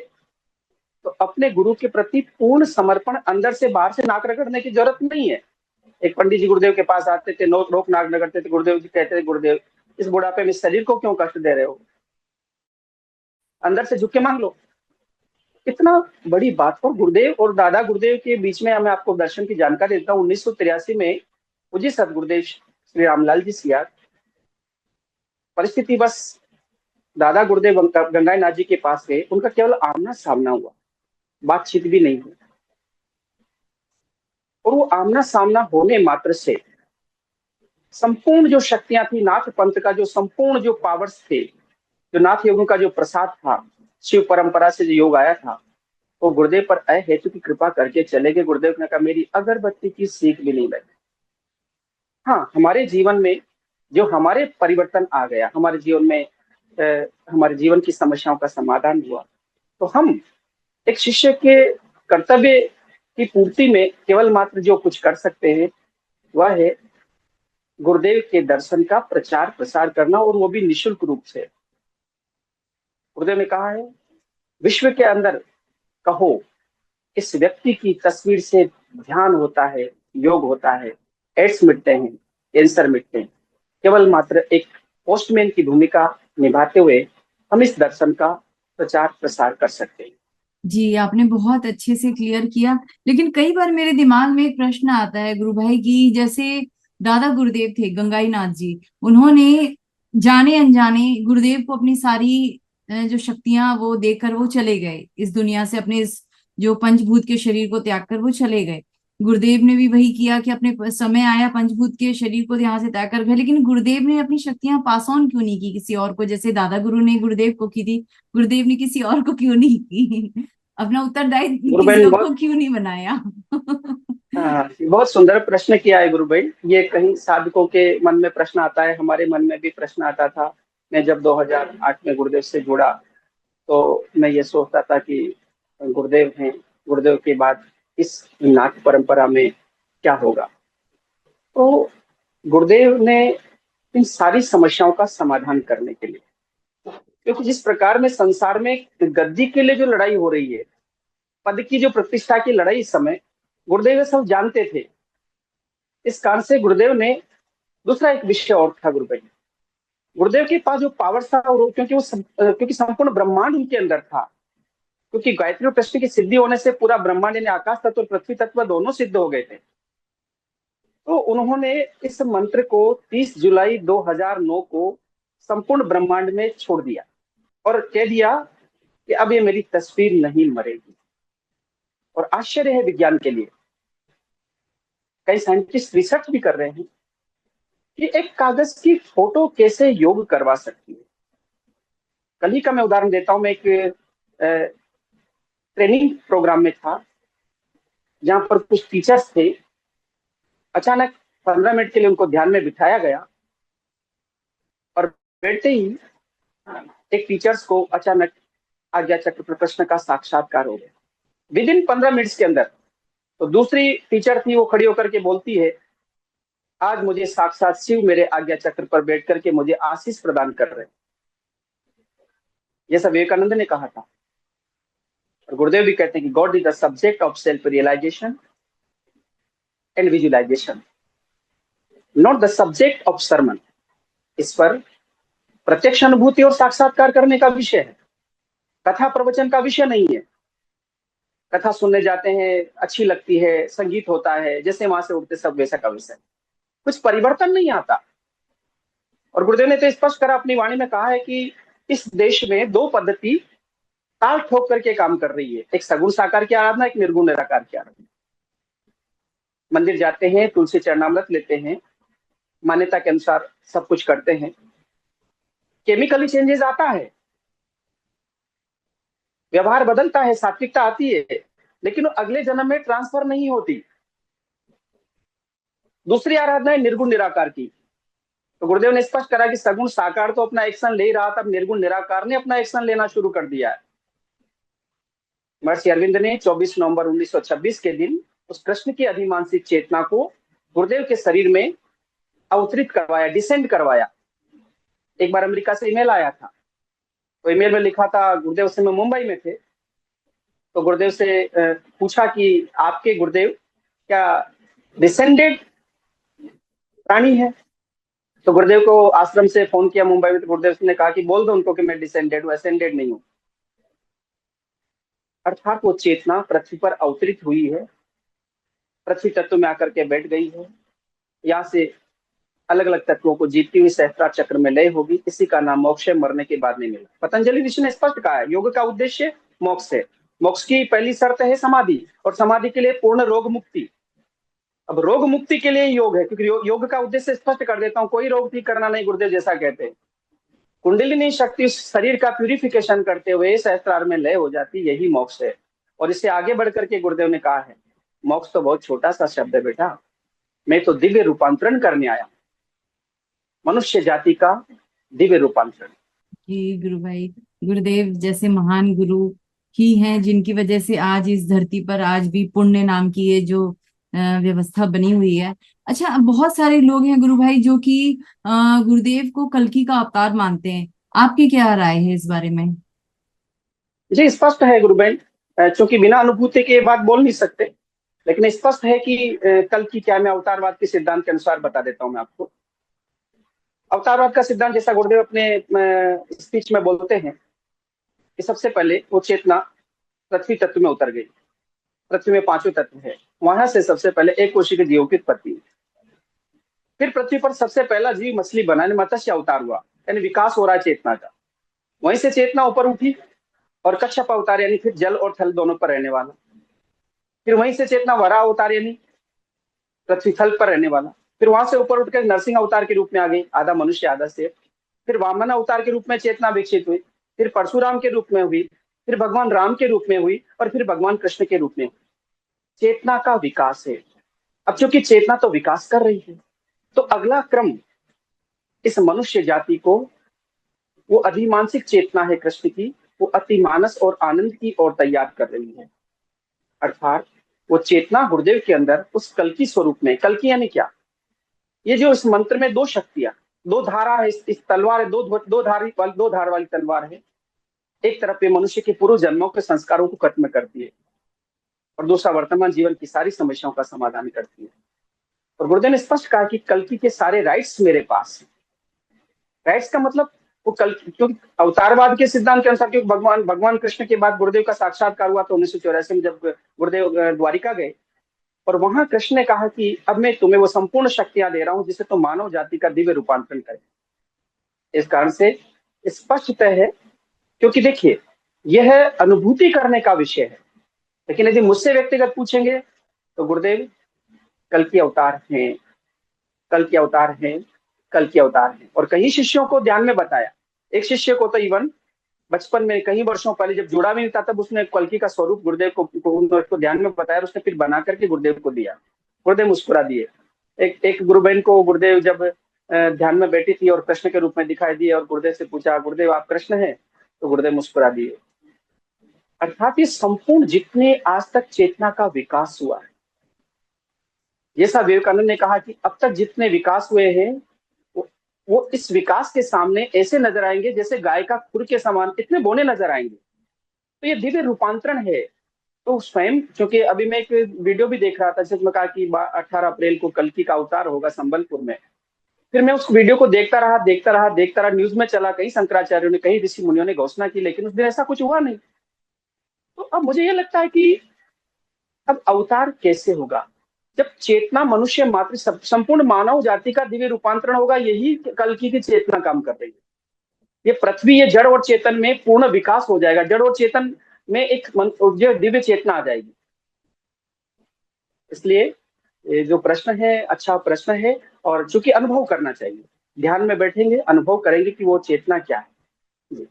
तो अपने गुरु के प्रति पूर्ण समर्पण, अंदर से बाहर से नाक रगड़ने की जरूरत नहीं है। एक पंडित जी गुरुदेव के पास आते थे, रोक नाक रगड़ते थे। गुरुदेव जी कहते थे, गुरुदेव इस बुढ़ापे में शरीर को क्यों कष्ट दे रहे हो, अंदर से झुक के मांग लो। इतना बड़ी बात। और गुरुदेव और दादा गुरुदेव के बीच में मैं आपको दर्शन की जानकारी देता हूँ। 1983 में पूज्य सदगुरुदेव श्री रामलाल जी सियार परिस्थिति बस दादा गुरुदेव गंगाईनाथ जी के पास गए, उनका केवल आमना सामना हुआ, बातचीत भी नहीं हुई। और वो आमना सामना होने मात्र से संपूर्ण जो शक्तियां थी, नाथ पंथ का जो संपूर्ण जो पावर्स थे, जो नाथ योगों का जो प्रसाद था, शिव परंपरा से जो योग आया था, वो गुरुदेव पर अहेतु की कृपा करके चले गए। गुरुदेव ने कहा मेरी अगरबत्ती की सीख भी नहीं लगी। हाँ, हमारे जीवन में जो हमारे परिवर्तन आ गया, हमारे जीवन में हमारे जीवन की समस्याओं का समाधान हुआ, तो हम एक शिष्य के कर्तव्य की पूर्ति में केवल मात्र जो कुछ कर सकते हैं वह है गुरुदेव के दर्शन का प्रचार प्रसार करना, और वो भी निःशुल्क रूप से। गुरुदेव ने कहा है विश्व के अंदर कहो इस व्यक्ति की तस्वीर से ध्यान होता है, योग होता है, एड्स मिटते हैं, कैंसर मिटते हैं। केवल मात्र एक पोस्टमैन की भूमिका निभाते हुए हम इस दर्शन का प्रचार प्रसार कर सकते हैं। जी, आपने बहुत अच्छे से क्लियर किया। लेकिन कई बार मेरे दिमाग में एक प्रश्न आता है गुरु भाई की, जैसे दादा गुरुदेव थे गंगाई नाथ जी, उन्होंने जाने अनजाने गुरुदेव को अपनी सारी जो शक्तियां वो देकर वो चले गए इस दुनिया से, अपने इस जो पंचभूत के शरीर को त्याग कर वो चले गए। गुरुदेव ने भी वही किया कि अपने समय आया पंचभूत के शरीर को यहाँ से त्याग कर गए, लेकिन गुरुदेव ने अपनी शक्तियां पास ऑन क्यों नहीं की किसी और को, जैसे दादा गुरु ने गुरुदेव को की थी, गुरुदेव ने किसी और को क्यों नहीं की? अपना उत्तरदायित्व गुरु किसी बहन और को बहुत क्यों नहीं बनाया? बहुत सुंदर प्रश्न किया है गुरु भाई। ये कहीं साधकों के मन में प्रश्न आता है, हमारे मन में भी प्रश्न आता था। मैं जब 2008 में गुरुदेव से जुड़ा तो मैं ये सोचता था कि गुरुदेव हैं, गुरुदेव के बाद इस नाथ परंपरा में क्या होगा। तो गुरुदेव ने इन सारी समस्याओं का समाधान करने के लिए, क्योंकि जिस प्रकार में संसार में गद्दी के लिए जो लड़ाई हो रही है, पद की जो प्रतिष्ठा की लड़ाई, इस समय गुरुदेव ये सब जानते थे। इस कारण से गुरुदेव ने दूसरा एक विषय और था गुरुदेव, गुरुदेव के पास जो पावर था, और क्योंकि संपूर्ण ब्रह्मांड उनके अंदर था, क्योंकि गायत्री और कृष्ण की सिद्धि होने से पूरा ब्रह्मांड यानी आकाश तत्व और पृथ्वी तत्व दोनों सिद्ध हो गए थे। तो उन्होंने इस मंत्र को 30 जुलाई 2009 को संपूर्ण ब्रह्मांड में छोड़ दिया और कह दिया कि अब ये मेरी तस्वीर नहीं मरेगी। और आश्चर्य है विज्ञान के लिए, कई साइंटिस्ट रिसर्च भी कर रहे हैं कि एक कागज की फोटो कैसे योग करवा सकती है। कल ही का मैं उदाहरण देता हूं। मैं एक ट्रेनिंग प्रोग्राम में था जहां पर कुछ टीचर्स थे। अचानक 15 मिनट के लिए उनको ध्यान में बिठाया गया और बैठते ही एक टीचर्स को अचानक आज्ञा चक्र प्रश्न का साक्षात्कार हो गया। विद इन 15 मिनट्स के अंदर। तो दूसरी टीचर थी, वो खड़ी होकर के बोलती है, आज मुझे साक्षात शिव मेरे आज्ञा चक्र पर बैठ करके मुझे आशीष प्रदान कर रहे हैं। जैसा विवेकानंद ने कहा था, और गुरुदेव भी कहते हैं कि God is the subject of self realisation and visualisation, not the subject of sermon. इस पर प्रत्यक्ष अनुभूति और साक्षात्कार करने का विषय है, कथा प्रवचन का विषय नहीं है। कथा सुनने जाते हैं, अच्छी लगती है, संगीत होता है, जैसे वहां से उठते सब वैसा का वैसा, कुछ परिवर्तन नहीं आता। और गुरुदेव ने तो स्पष्ट करा, अपनी वाणी में कहा है कि इस देश में दो पद्धति ताल ठोक करके काम कर रही है, एक सगुण साकार की आराधना, एक निर्गुण निराकार की आराधना। मंदिर जाते हैं, तुलसी चरणामृत लेते हैं, मान्यता के अनुसार सब कुछ करते हैं, केमिकली चेंजेस आता है, व्यवहार बदलता है, सात्विकता आती है, लेकिन वो अगले जन्म में ट्रांसफर नहीं होती। दूसरी आराधना है निर्गुण निराकार की। तो गुरुदेव ने स्पष्ट करा कि सगुण साकार तो अपना एक्शन ले रहा था, अब निर्गुण निराकार ने अपना एक्शन लेना शुरू कर दिया है। महर्षि अरविंद ने 24 नवंबर 1926 के दिन उस कृष्ण की अधिमानसिक चेतना को गुरुदेव के शरीर में अवतरित करवाया, डिसेंड करवाया। एक बार अमेरिका से ईमेल आया था, तो ईमेल में लिखा था, गुरुदेव उस समय मुंबई में थे, तो गुरुदेव से पूछा कि आपके गुरुदेव क्या डिसेंडेड प्राणी है? तो गुरुदेव को आश्रम से फोन किया मुंबई में, तो गुरुदेव ने कहा कि बोल दो उनको कि मैं डिसेंडेड हूं, असेंडेड नहीं हूं। अर्थात वो चेतना पृथ्वी पर अवतरित हुई है, पृथ्वी तत्व में आकर के बैठ गई है, यहाँ से अलग अलग तत्वों को जीतती हुई सहस्त्रार चक्र में लय होगी। इसी का नाम मोक्ष है, मरने के बाद नहीं मिला। पतंजलि ऋषि ने स्पष्ट कहा है, योग का उद्देश्य मोक्ष है। मोक्ष की पहली शर्त है समाधि, और समाधि के लिए पूर्ण रोग मुक्ति। अब रोग मुक्ति के लिए योग है, क्योंकि योग का उद्देश्य स्पष्ट कर देता हूं, कोई रोग ठीक करना नहीं, गुरुदेव जैसा कहते हैं। कुंडलिनी शक्ति शरीर का प्यूरिफिकेशन करते हुए सहस्त्रार में लय हो जाती, यही मोक्ष है। और इससे आगे बढ़ करके गुरुदेव ने कहा है, मोक्ष तो बहुत छोटा सा शब्द है बेटा, मैं तो दिव्य रूपांतरण करने आया, मनुष्य जाति का दिव्य रूपांतरण। जी गुरु भाई, गुरुदेव जैसे महान गुरु ही हैं जिनकी वजह से आज इस धरती पर आज भी पुण्य नाम की ये जो व्यवस्था बनी हुई है। अच्छा, बहुत सारे लोग हैं गुरु भाई जो कि गुरुदेव को कल्कि का अवतार मानते हैं, आपकी क्या राय है इस बारे में? जी स्पष्ट है गुरु बहन, चूंकि बिना अनुभूति के बात बोल नहीं सकते, लेकिन स्पष्ट है कि कल की क्या, मैं अवतारवाद के सिद्धांत के अनुसार बता देता हूं मैं आपको। अवतारवाद का सिद्धांत, जैसा गुरुदेव अपने स्पीच में बोलते हैं, कि सबसे पहले वो चेतना पृथ्वी तत्व में उतर गई। पृथ्वी में पांचों तत्व है, वहां से सबसे पहले एक कोटि के जीवों की उत्पत्ति हुई। फिर पृथ्वी पर सबसे पहला जीव मछली बना, यानी मत्स्य अवतार हुआ, यानी विकास हो रहा है चेतना का। वहीं से चेतना ऊपर उठी और कच्छप अवतार, यानी फिर जल और थल दोनों पर रहने वाला। फिर वहीं से चेतना वराह अवतार, यानी पृथ्वी थल पर रहने वाला। फिर वहां से ऊपर उठकर नरसिंह अवतार के रूप में आ गई, आधा मनुष्य आधा शेर। फिर वामन अवतार के रूप में चेतना विकसित हुई। फिर परशुराम के रूप में हुई। फिर भगवान राम के रूप में हुई और फिर भगवान कृष्ण के रूप में हुई। चेतना का विकास है। अब चूंकि चेतना तो विकास कर रही है, तो अगला क्रम इस मनुष्य जाति को, वो अधिमानसिक चेतना है कृष्ण की, वो अति मानस और आनंद की ओर तैयार कर रही है। अर्थात वो चेतना गुरुदेव के अंदर उस कल की स्वरूप में, कल की यानी क्या, ये जो इस मंत्र में दो शक्तियां, दो धारा है, इस तलवार है, दो धार वाली तलवार है। एक तरफ ये मनुष्य के पूर्व जन्मों के संस्कारों को खत्म करती है और दूसरा वर्तमान जीवन की सारी समस्याओं का समाधान करती है। और गुरुदेव ने स्पष्ट कहा कि कल्कि के सारे राइट्स मेरे पास हैं। राइट्स का मतलब वो कल, क्योंकि अवतारवाद के सिद्धांत के अनुसार, क्योंकि भगवान कृष्ण के बाद गुरुदेव का साक्षात्कार हुआ तो 1984 में, जब गुरुदेव द्वारिका गए और वहां कृष्ण ने कहा कि अब मैं तुम्हें वो संपूर्ण शक्तियां दे रहा हूं जिससे तुम मानव जाति का दिव्य रूपांतरण करें। इस कारण से स्पष्ट तय है, क्योंकि देखिए यह अनुभूति करने का विषय है। लेकिन यदि मुझसे व्यक्तिगत पूछेंगे तो गुरुदेव कल की अवतार हैं, कल के अवतार हैं, कल के अवतार हैं। और कई शिष्यों को ध्यान में बताया। एक शिष्य को तो इवन बचपन में कई वर्षों पहले जब जुड़ा भी नहीं था, तब उसने कल्कि का स्वरूप गुरुदेव को ध्यान में बताया, उसने फिर बना करके गुरुदेव को दिया। गुरुदेव मुस्कुरा दिए। एक गुरु बहन को गुरुदेव जब ध्यान में बैठी थी और कृष्ण के रूप में दिखाई दिए और गुरुदेव से पूछा, गुरुदेव आप कृष्ण हैं? तो गुरुदेव मुस्कुरा दिए। अर्थात ये संपूर्ण जितने आज तक चेतना का विकास हुआ है, जैसा विवेकानंद ने कहा कि अब तक जितने विकास हुए हैं वो इस विकास के सामने ऐसे नजर आएंगे जैसे गाय का खुर के समान इतने बोने नजर आएंगे। तो ये दिव्य रूपांतरण है। तो स्वयं, क्योंकि अभी मैं एक वीडियो भी देख रहा था जिसमें कहा कि 18 अप्रैल को कल्कि का अवतार होगा संबलपुर में। फिर मैं उस वीडियो को देखता रहा, न्यूज में चला, कई शंकराचार्यों ने, कई ऋषि मुनियों ने घोषणा की, लेकिन उस दिन ऐसा कुछ हुआ नहीं। तो अब मुझे ये लगता है कि अब अवतार कैसे होगा, जब चेतना मनुष्य मात्र संपूर्ण मानव जाति का दिव्य रूपांतरण होगा। यही कल्कि की चेतना काम कर रही है। ये पृथ्वी, ये जड़ और चेतन में पूर्ण विकास हो जाएगा। जड़ और चेतन में एक जो दिव्य चेतना आ जाएगी। इसलिए ये जो प्रश्न है, अच्छा प्रश्न है। और चूंकि अनुभव करना चाहिए, ध्यान में बैठेंगे, अनुभव करेंगे कि वो चेतना क्या है।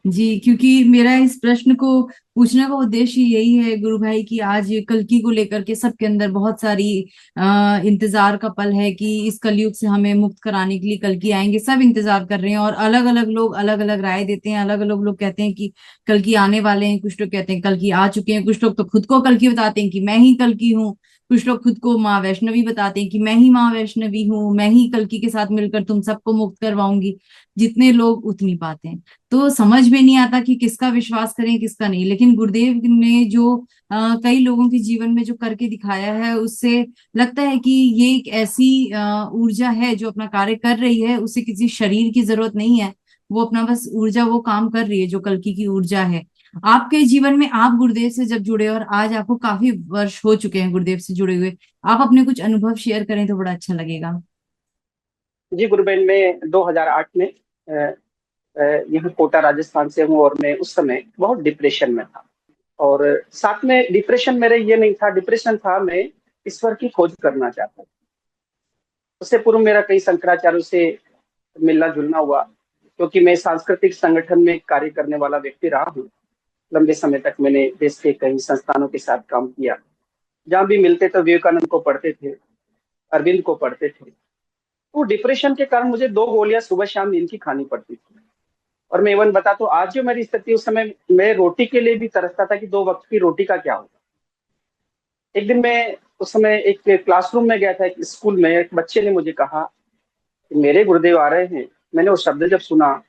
जी, क्योंकि मेरा इस प्रश्न को पूछने का उद्देश्य यही है गुरु भाई कि आज कल्कि को लेकर के सबके अंदर बहुत सारी इंतजार का पल है कि इस कलयुग से हमें मुक्त कराने के लिए कल्कि आएंगे। सब इंतजार कर रहे हैं और अलग अलग लोग अलग अलग राय देते हैं। अलग अलग लोग कहते हैं कि कल्कि आने वाले हैं, कुछ लोग कहते हैं कल्कि आ चुके हैं, कुछ लोग तो खुद को कल्कि बताते हैं कि मैं ही कल्कि हूँ, कुछ लोग खुद को माँ वैष्णवी बताते हैं कि मैं ही माँ वैष्णवी हूँ, मैं ही कल्कि के साथ मिलकर तुम सबको मुक्त करवाऊंगी। जितने लोग उतनी बातें, तो समझ में नहीं आता कि किसका विश्वास करें किसका नहीं। लेकिन गुरुदेव ने जो कई लोगों के जीवन में जो करके दिखाया है, उससे लगता है कि ये एक ऐसी ऊर्जा है जो अपना कार्य कर रही है। उसे किसी शरीर की जरूरत नहीं है, वो अपना बस ऊर्जा वो काम कर रही है जो कल्कि की ऊर्जा है। आपके जीवन में आप गुरुदेव से जब जुड़े और आज आपको काफी वर्ष हो चुके हैं गुरुदेव से जुड़े हुए, आप अपने कुछ अनुभव शेयर करें तो बड़ा अच्छा लगेगा। जी गुरुबेन, मैं 2008 में यहाँ कोटा राजस्थान से हूँ और मैं उस समय बहुत डिप्रेशन में था। और साथ में डिप्रेशन मेरे ये नहीं था, डिप्रेशन था मैं ईश्वर की खोज करना चाहता था। उससे पूर्व मेरा कई शंकराचार्यों से मिलना जुलना हुआ, क्योंकि मैं सांस्कृतिक संगठन में कार्य करने वाला व्यक्ति रहा हूँ। लंबे समय तक मैंने देश के कई संस्थानों के साथ काम किया। जहाँ भी मिलते तो विवेकानंद को पढ़ते थे, अरविंद को पढ़ते थे। तो डिप्रेशन के कारण मुझे 2 गोलियां सुबह शाम नींद की खानी पड़ती थी। और मैं इवन बता, तो आज जो मेरी स्थिति, उस समय मैं रोटी के लिए भी तरसता था कि 2 वक्त की रोटी का क्या होगा। एक दिन मैं उस समय एक क्लासरूम में गया था, एक स्कूल में, एक बच्चे ने मुझे कहा कि मेरे गुरुदेव आ रहे हैं। मैंने वो शब्द जब सुना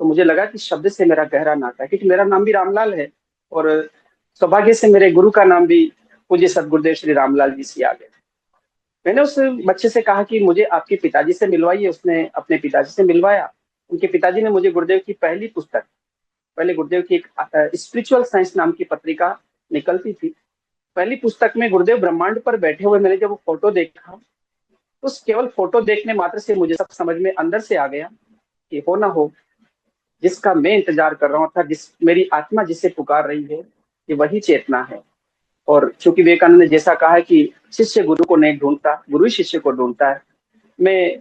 तो मुझे लगा कि शब्द से मेरा गहरा नाता है, क्योंकि मेरा नाम भी रामलाल है और सौभाग्य से मेरे गुरु का नाम भी पूज्य सदगुरुदेव श्री रामलाल जी से आ गया। मैंने उस बच्चे से कहा कि मुझे आपके पिताजी से मिलवाइए। उसने अपने पिताजी से मिलवाया। उनके पिताजी ने मुझे गुरुदेव की पहली पुस्तक पहले गुरुदेव की एक स्पिरिचुअल साइंस नाम की पत्रिका निकलती थी। पहली पुस्तक में गुरुदेव ब्रह्मांड पर बैठे हुए मैंने जब वो फोटो देखा, तो उस केवल फोटो देखने मात्र से मुझे सब समझ में अंदर से आ गया कि हो ना हो, जिसका मैं इंतजार कर रहा था, जिस मेरी आत्मा जिसे पुकार रही है, ये वही चेतना है। और चूंकि विवेकानंद ने जैसा कहा है कि शिष्य गुरु को नहीं ढूंढता, गुरु ही शिष्य को ढूंढता है। मैं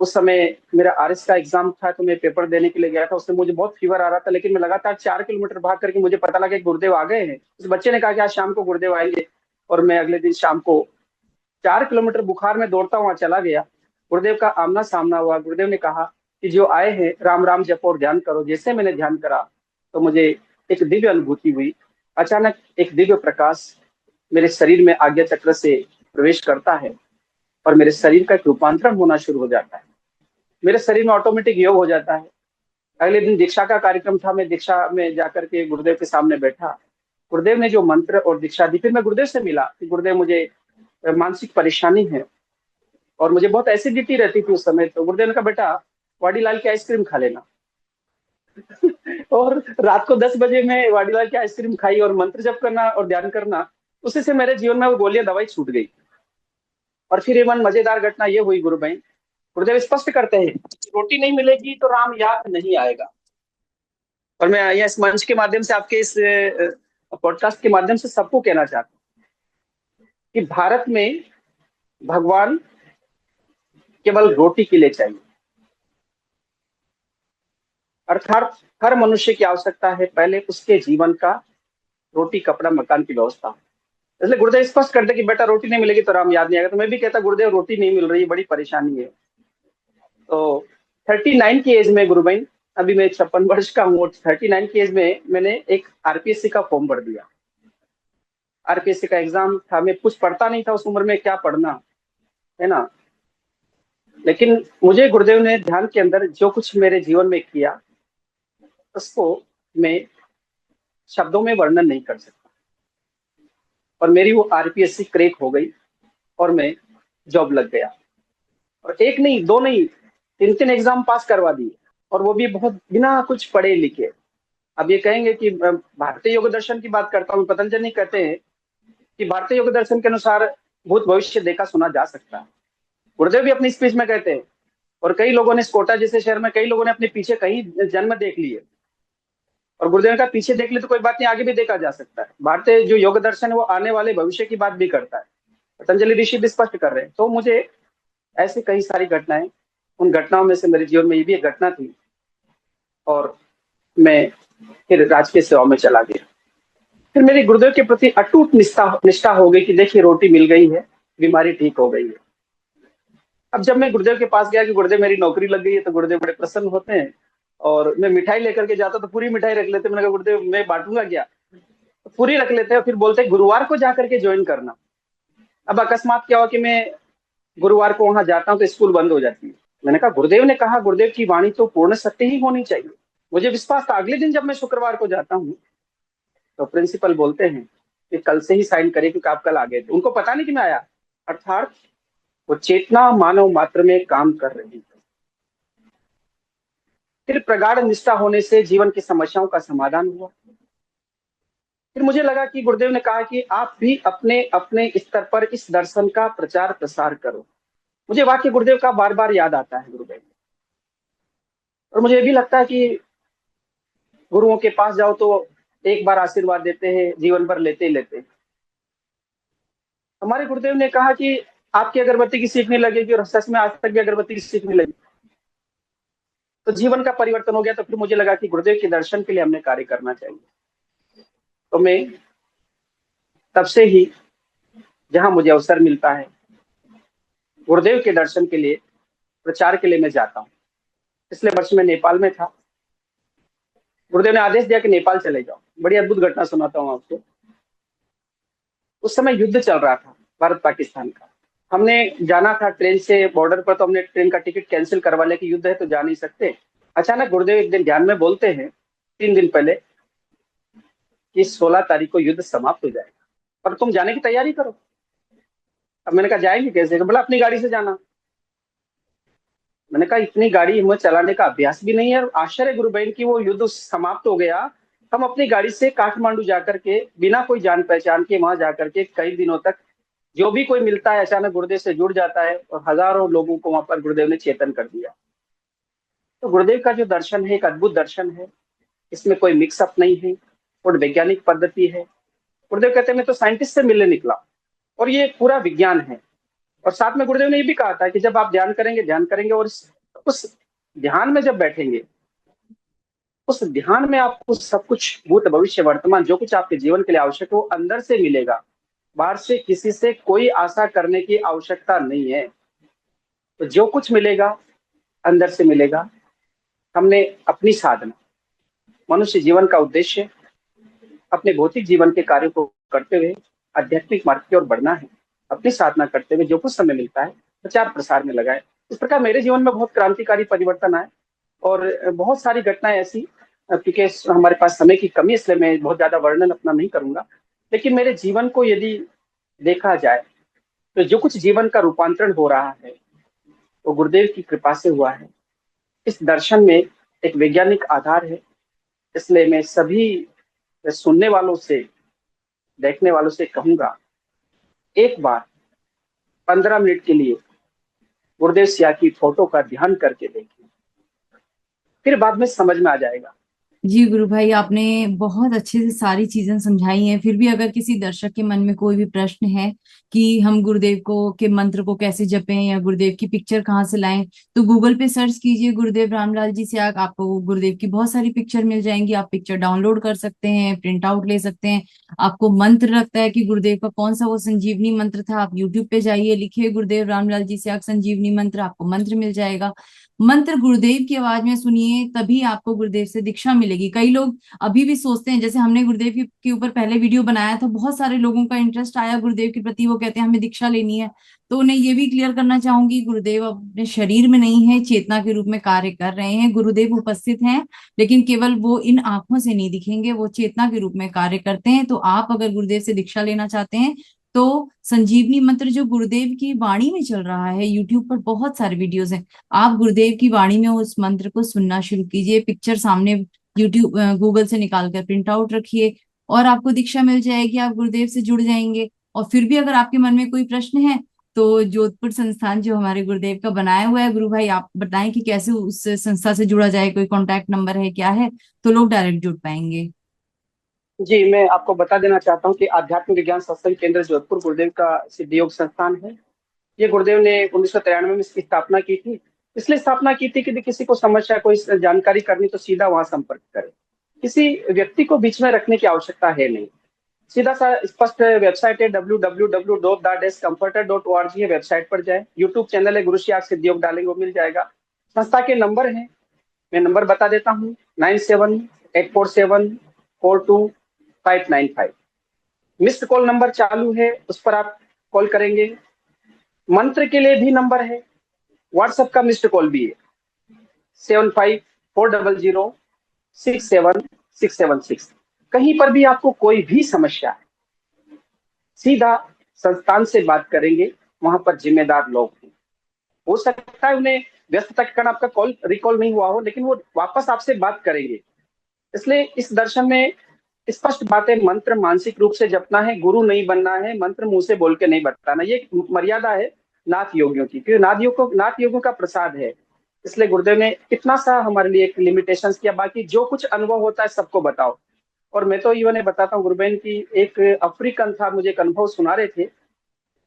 उस समय मेरा आरएस का एग्जाम था, तो मैं पेपर देने के लिए गया था। उसमें मुझे बहुत फीवर आ रहा था, लेकिन मैं लगातार 4 किलोमीटर भाग करके मुझे पता लगा कि गुरुदेव आ गए हैं। उस बच्चे ने कहा कि आज शाम को गुरुदेव आएंगे, और मैं अगले दिन शाम को 4 किलोमीटर बुखार में दौड़ता हुआ चला गया। गुरुदेव का आमना सामना हुआ। गुरुदेव ने कहा कि जो आए हैं राम राम जपो और ध्यान करो। जैसे मैंने ध्यान करा तो मुझे एक दिव्य अनुभूति हुई। अचानक एक दिव्य प्रकाश मेरे शरीर में आज्ञा चक्र से प्रवेश करता है और मेरे शरीर का एक रूपांतरण होना शुरू हो जाता है। मेरे शरीर में ऑटोमेटिक योग हो जाता है। अगले दिन दीक्षा का कार्यक्रम था। मैं दीक्षा में जाकर के गुरुदेव के सामने बैठा। गुरुदेव ने जो मंत्र और दीक्षा दी, फिर मैं गुरुदेव से मिला कि गुरुदेव मुझे मानसिक परेशानी है और मुझे बहुत एसिडिटी रहती थी उस समय। तो गुरुदेव ने कहा बेटा वाडीलाल की आइसक्रीम खा लेना। और रात को 10 बजे में वाडीलाल की आइसक्रीम खाई और मंत्र जप करना और ध्यान करना, उसी से मेरे जीवन में वो गोलियां दवाई छूट गई। और फिर एवं मजेदार घटना ये हुई गुरु भाई, गुरुदेव स्पष्ट करते हैं रोटी नहीं मिलेगी तो राम याद नहीं आएगा। और मैं यहाँ इस मंच के माध्यम से, आपके इस पॉडकास्ट के माध्यम से सबको कहना चाहता हूँ कि भारत में भगवान केवल रोटी के लिए चाहिए। अर्थात हर मनुष्य की आवश्यकता है पहले उसके जीवन का रोटी कपड़ा मकान की व्यवस्था। इसलिए गुरुदेव स्पष्ट करते कि बेटा रोटी नहीं मिलेगी तो राम याद नहीं आएगा। तो मैं भी कहता गुरुदेव रोटी नहीं मिल रही, बड़ी परेशानी है। तो 39 की एज में गुरु भाई, अभी मैं 56 वर्ष का हूँ, 39 की एज में मैंने एक आरपीएससी का फॉर्म भर दिया। आरपीएससी का एग्जाम था। मैं कुछ पढ़ता नहीं था उस उम्र में, क्या पढ़ना है ना। लेकिन मुझे गुरुदेव ने ध्यान के अंदर जो कुछ मेरे जीवन में किया, उसको मैं शब्दों में वर्णन नहीं कर सकता। और मेरी वो आरपीएससी क्रैक हो गई और मैं जॉब लग गया। और एक नहीं, दो नहीं, 3 3 एग्जाम पास करवा दिए, और वो भी बहुत बिना कुछ पढ़े लिखे। अब ये कहेंगे कि भारतीय योग दर्शन की बात करता हूँ। पतंजलि कहते हैं कि भारतीय योग दर्शन के अनुसार भूत भविष्य देखा सुना जा सकता है। गुरुदेव भी अपनी स्पीच में कहते हैं। और कई लोगों ने कोटा जैसे शहर में, कई लोगों ने अपने पीछे कहीं जन्म देख लिए, और गुरुदेव का पीछे देख ले तो कोई बात नहीं, आगे भी देखा जा सकता है। भारतीय जो योग दर्शन है वो आने वाले भविष्य की बात भी करता है। पतंजलि ऋषि भी स्पष्ट कर रहे हैं। तो मुझे ऐसे कई सारी घटनाएं, उन घटनाओं में से मेरे जीवन में ये भी एक घटना थी, और मैं फिर राजकीय सेवा में चला गया। फिर मेरी गुरुदेव के प्रति अटूट निष्ठा हो गई कि देखिए रोटी मिल गई है, बीमारी ठीक हो गई है। अब जब मैं गुरुदेव के पास गया कि गुरुदेव मेरी नौकरी लग गई है, तो गुरुदेव बड़े प्रसन्न होते हैं। और मैं मिठाई लेकर के जाता तो पूरी मिठाई रख लेते। मैंने कहा गुरुदेव मैं बांटूंगा क्या, तो पूरी रख लेते हैं। फिर बोलते गुरुवार को जाकर के ज्वाइन करना। अब अकस्मात क्या हुआ कि मैं गुरुवार को वहां जाता हूँ तो स्कूल बंद हो जाती है। मैंने कहा गुरुदेव ने कहा, गुरुदेव की वाणी तो पूर्ण सत्य ही होनी चाहिए। मुझे विश्वास था। अगले दिन जब मैं शुक्रवार को जाता हूँ तो प्रिंसिपल बोलते हैं कि कल से ही साइन करें क्योंकि आप कल आ गए थे। उनको पता नहीं कि मैं आया। अर्थात वो चेतना मानव मात्र में काम कर रही है। फिर प्रगाढ़ निष्ठा होने से जीवन की समस्याओं का समाधान हुआ। फिर मुझे लगा कि गुरुदेव ने कहा कि आप भी अपने अपने स्तर पर इस दर्शन का प्रचार प्रसार करो। मुझे वाक्य गुरुदेव का बार बार याद आता है गुरुदेव। और मुझे ये भी लगता है कि गुरुओं के पास जाओ तो एक बार आशीर्वाद देते हैं, जीवन भर लेते ही लेते हैं। हमारे गुरुदेव ने कहा कि आपकी अगरबत्ती की सीख नहीं लगेगी, और सच में आज तक भी अगरबत्ती की सीख नहीं लगी। तो जीवन का परिवर्तन हो गया। तो फिर मुझे लगा कि गुरुदेव के दर्शन के लिए हमने कार्य करना चाहिए। तो मैं तब से ही जहां मुझे अवसर मिलता है गुरुदेव के दर्शन के लिए, प्रचार के लिए मैं जाता हूँ। पिछले वर्ष में नेपाल में था। गुरुदेव ने आदेश दिया कि नेपाल चले जाओ। बड़ी अद्भुत घटना सुनाता हूँ आपको। उस समय युद्ध चल रहा था भारत पाकिस्तान का। हमने जाना था ट्रेन से बॉर्डर पर, तो हमने ट्रेन का टिकट कैंसिल करवा लिया कि युद्ध है तो जा नहीं सकते। अचानक गुरुदेव एक दिन ध्यान में बोलते हैं 3 दिन पहले कि 16 तारीख को युद्ध समाप्त हो जाएगा और तुम जाने की तैयारी करो। अब मैंने कहा जाएंगे कैसे, बोला अपनी गाड़ी से जाना। मैंने कहा इतनी गाड़ी हमें चलाने का अभ्यास भी नहीं है। और आश्चर्य गुरु बहन की, वो युद्ध समाप्त हो गया। हम अपनी गाड़ी से काठमांडू जाकर के बिना कोई जान पहचान के वहां जाकर के कई दिनों तक जो भी कोई मिलता है अचानक गुरुदेव से जुड़ जाता है, और हजारों लोगों को वहां पर गुरुदेव ने चेतन कर दिया। तो गुरुदेव का जो दर्शन है एक अद्भुत दर्शन है। इसमें कोई मिक्सअप नहीं है और वैज्ञानिक पद्धति है। गुरुदेव कहते हैं मैं तो साइंटिस्ट से मिलने निकला, और ये पूरा विज्ञान है। और साथ में गुरुदेव ने ये भी कहा था कि जब आप ध्यान करेंगे और उस ध्यान में जब बैठेंगे, उस ध्यान में आपको सब कुछ भूत भविष्य वर्तमान जो कुछ आपके जीवन के लिए आवश्यक है वो अंदर से मिलेगा। बाहर से किसी से कोई आशा करने की आवश्यकता नहीं है। तो जो कुछ मिलेगा अंदर से मिलेगा। हमने अपनी साधना, मनुष्य जीवन का उद्देश्य अपने भौतिक जीवन के कार्यों को करते हुए आध्यात्मिक मार्ग की ओर बढ़ना है। अपनी साधना करते हुए जो कुछ समय मिलता है प्रचार प्रसार में लगाए। इस प्रकार मेरे जीवन में बहुत क्रांतिकारी परिवर्तन आए, और बहुत सारी घटनाएं ऐसी, क्योंकि हमारे पास समय की कमी इसलिए मैं बहुत ज्यादा वर्णन अपना नहीं करूंगा। लेकिन मेरे जीवन को यदि देखा जाए तो जो कुछ जीवन का रूपांतरण हो रहा है वो गुरुदेव की कृपा से हुआ है। इस दर्शन में एक वैज्ञानिक आधार है। इसलिए मैं सभी सुनने वालों से, देखने वालों से कहूंगा, एक बार 15 मिनट के लिए गुरुदेव सिया की फोटो का ध्यान करके देखिए, फिर बाद में समझ में आ जाएगा। जी गुरु भाई, आपने बहुत अच्छे से सारी चीजें समझाई हैं। फिर भी अगर किसी दर्शक के मन में कोई भी प्रश्न है कि हम गुरुदेव को के मंत्र को कैसे जपें या गुरुदेव की पिक्चर कहाँ से लाएं, तो गूगल पे सर्च कीजिए गुरुदेव रामलाल जी से। आपको गुरुदेव की बहुत सारी पिक्चर मिल जाएंगी। आप पिक्चर डाउनलोड कर सकते हैं, प्रिंट आउट ले सकते हैं। आपको मंत्र लगता है कि गुरुदेव का कौन सा वो संजीवनी मंत्र था, आप यूट्यूब पे जाइए, लिखिए गुरुदेव रामलाल जी से संजीवनी मंत्र, आपको मंत्र मिल जाएगा। मंत्र गुरुदेव की आवाज में सुनिए, तभी आपको गुरुदेव से दीक्षा मिलेगी। कई लोग अभी भी सोचते हैं, जैसे हमने गुरुदेव के ऊपर पहले वीडियो बनाया था, बहुत सारे लोगों का इंटरेस्ट आया गुरुदेव के प्रति, वो कहते हैं हमें दीक्षा लेनी है। तो उन्हें ये भी क्लियर करना चाहूंगी, गुरुदेव अपने शरीर में नहीं है, चेतना के रूप में कार्य कर रहे हैं। गुरुदेव उपस्थित हैं, लेकिन केवल वो इन आंखों से नहीं दिखेंगे, वो चेतना के रूप में कार्य करते हैं। तो आप अगर गुरुदेव से दीक्षा लेना चाहते हैं तो संजीवनी मंत्र जो गुरुदेव की वाणी में चल रहा है, यूट्यूब पर बहुत सारे वीडियोस हैं, आप गुरुदेव की वाणी में उस मंत्र को सुनना शुरू कीजिए। पिक्चर सामने यूट्यूब गूगल से निकाल कर प्रिंट आउट रखिए, और आपको दीक्षा मिल जाएगी, आप गुरुदेव से जुड़ जाएंगे। और फिर भी अगर आपके मन में कोई प्रश्न है तो जोधपुर संस्थान जो हमारे गुरुदेव का बनाया हुआ है, गुरु भाई आप बताएं कि कैसे उस संस्था से जुड़ा जाए, कोई कॉन्टैक्ट नंबर है क्या है, तो लोग डायरेक्ट जुड़ पाएंगे। जी, मैं आपको बता देना चाहता हूँ कि आध्यात्मिक विज्ञान सत्संग केंद्र जोधपुर गुरुदेव का सिद्ध योग संस्थान है। ये गुरुदेव ने 1993 में इसकी स्थापना की थी। इसलिए स्थापना की थी कि यदि किसी को समस्या, कोई जानकारी करनी तो सीधा वहां संपर्क करे। किसी व्यक्ति को बीच में रखने की आवश्यकता है नहीं। सीधा सा स्पष्ट वेबसाइट है www.comforter.org है, वेबसाइट पर जाए। यूट्यूब चैनल है गुरु श्री आग सिद्ध योग, डालेंगे वो मिल जाएगा। संस्था के नंबर है, मैं नंबर बता देता हूँ, 9784742595। मिस्ड कॉल नंबर चालू है, उस पर आप कॉल करेंगे। मंत्र के लिए भी नंबर है, व्हाट्सएप का मिस्ड कॉल भी है, 7540067676। कहीं पर भी आपको कोई भी समस्या है, सीधा संस्थान से बात करेंगे। वहां पर जिम्मेदार लोग हैं। हो सकता है उन्हें व्यस्तता के कारण आपका कॉल रिकॉल नहीं हुआ हो, लेकिन वो वापस आपसे बात करेंगे। इसलिए इस दर्शन में स्पष्ट बातें, मंत्र मानसिक रूप से जपना है, गुरु नहीं बनना है, मंत्र मुंह से बोल के नहीं बताना। ये मर्यादा है नाथ योगियों की, क्योंकि नाथ योगियों का प्रसाद है। इसलिए गुरुदेव ने इतना सा हमारे लिए एक लिमिटेशंस किया। बाकी जो कुछ अनुभव होता है सबको बताओ। और मैं तो इवन बताता हूँ, गुरुबेन की एक अफ्रीकन था, मुझे एक अनुभव सुना रहे थे।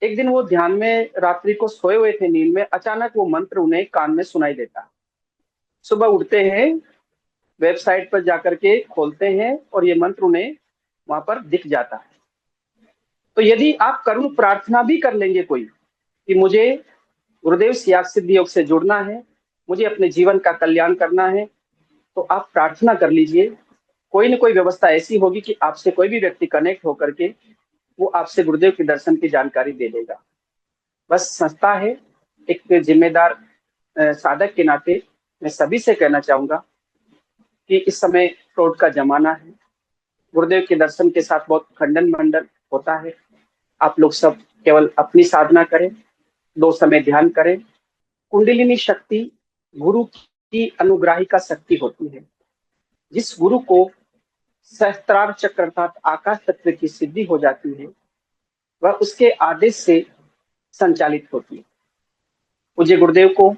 एक दिन वो ध्यान में रात्रि को सोए हुए थे, नींद में अचानक वो मंत्र उन्हें कान में सुनाई देता। सुबह उठते हैं, वेबसाइट पर जाकर के खोलते हैं और ये मंत्र उन्हें वहां पर दिख जाता है। तो यदि आप करुण प्रार्थना भी कर लेंगे कोई कि मुझे गुरुदेव सियाग सिद्ध योग से जुड़ना है, मुझे अपने जीवन का कल्याण करना है, तो आप प्रार्थना कर लीजिए। कोई न कोई व्यवस्था ऐसी होगी कि आपसे कोई भी व्यक्ति कनेक्ट होकर के वो आपसे गुरुदेव के दर्शन की जानकारी दे देगा। बस संस्था है, एक जिम्मेदार साधक के नाते मैं सभी से कहना चाहूंगा कि इस समय फ्रॉड का जमाना है। गुरुदेव के दर्शन के साथ बहुत खंडन मंडन होता है। आप लोग सब केवल अपनी साधना करें, 2 समय ध्यान करें, कुंडलिनी शक्ति गुरु की अनुग्राहिका शक्ति होती है। जिस गुरु को सहस्त्रार चक्र अर्थात आकाश तत्व की सिद्धि हो जाती है, वह उसके आदेश से संचालित होती है। पूज्य गुरुदेव को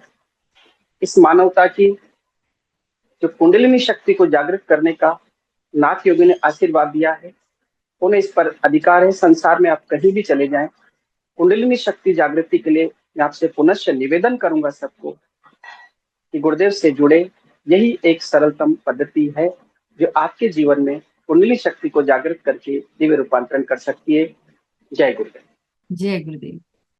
इस मानवता की जो कुंडलिनी शक्ति को जागृत करने का नाथ योगी ने आशीर्वाद दिया है, उन्हें इस पर अधिकार है। संसार में आप कहीं भी चले जाएं, कुंडलिनी शक्ति जागृति के लिए मैं आपसे पुनश्च निवेदन करूंगा सबको कि गुरुदेव से जुड़े। यही एक सरलतम पद्धति है जो आपके जीवन में कुंडली शक्ति को जागृत करके दिव्य रूपांतरण कर सकती है। जय गुरुदेव। जय गुरुदेव।